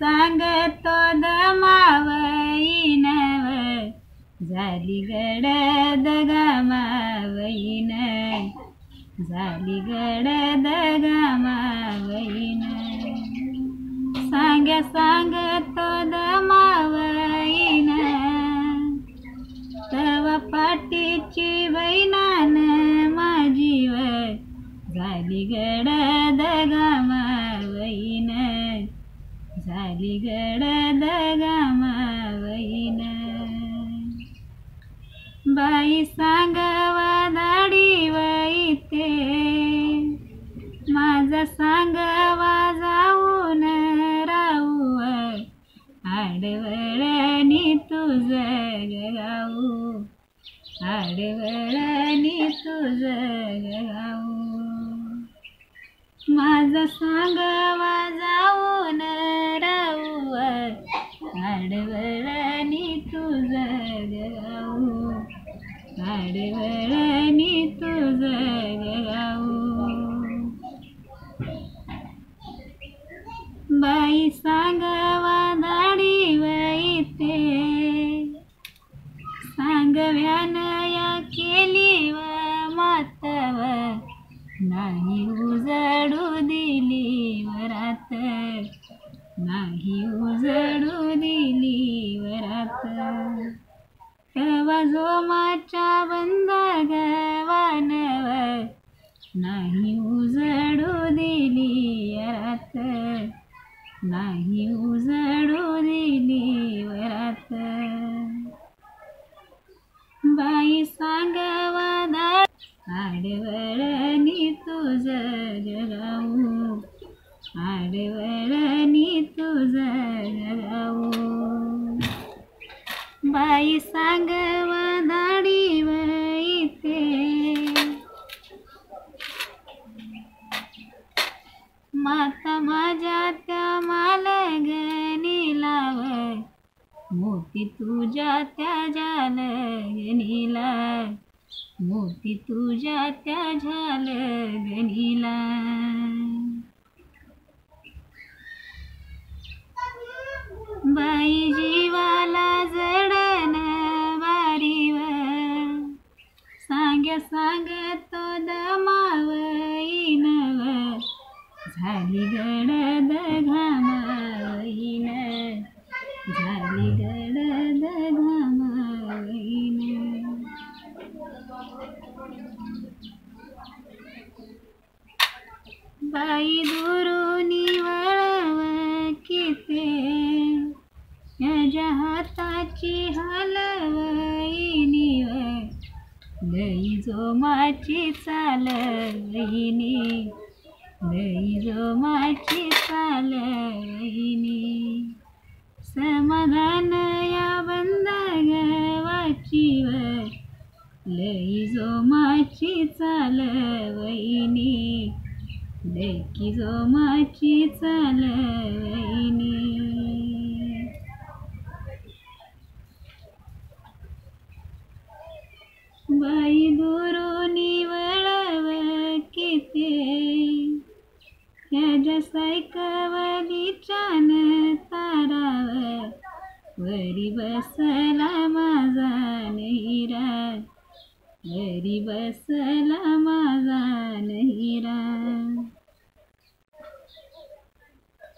सांगतो दमावईन झाली गडद गमावईन झाली गडद गमावईन सांगतो दमावईन तव पाटीची वैनान माझी झाली गडद गमावईन झाली गडद गमावईन बाई सांगवा दाढी वैते माझा सांगवा जाऊन राहू आडवळणी तुझं गाऊ आडवळणी तुझं गाऊ माझा सांगवा जाऊन राहू आडवळणी तुझं गाऊ आडवळणी तुझं गाऊ बाई सांगवा दाढी वैते सांगव्यान या केली व मातव नाही उजडू दिली वरात नाही उजडू दिली वरात तवा जोमाच्या बंद गवानव नाही उजडू दिली वरात नाही उजडू दिली वरात बाई सांगवा आडवळणी तुझं गाऊ आडवळणी तुझं गाऊ बाई सांगवा दाढी वैते माता माझ्या त्या मालगणीला मोती तुझ्या त्या झालगणीला मोती तुझ्या त्या झालगणीला बाई जीवाला जडण वारीवर सांगतो दमावईन झाली गडद घामावईन झाली गडद घामावईन बाई दुरुनी वळव किते याच्या हाताची हलवईनी लई जोमाची चालवईनी लई जोमाची चालवईनी समाधान या बंद गवाची लई जोमाची चालवईनी लई जोमाची चालवईनी बाई दुरुनी वळव किते ह्याच्या सायकवलीच्यान तारावर वरी बसला माझा नहिरा वरी बसला माझा नहिरा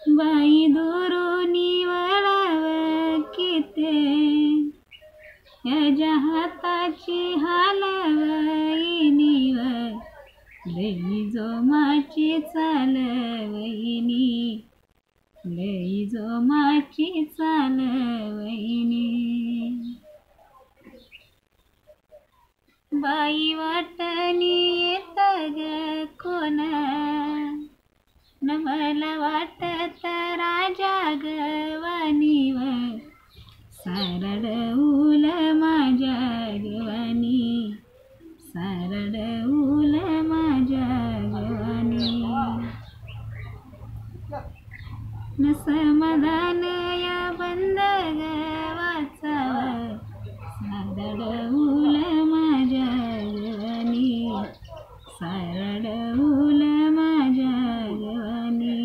बाई दुरुनी वळव किते ह्याच्या हाताची हालवईनी लई जोमाची चालवईनी लई जोमाची चालवईनी बाई वाटणी येत ग कोण न मला वाटत राजा गवानीव सारड उल माझ्या गवानी सारड उल माझ्या गवानी न समाधान या बंद गवाचा सारड उल माझ्या गवानी सारड उल माझ्या गवानी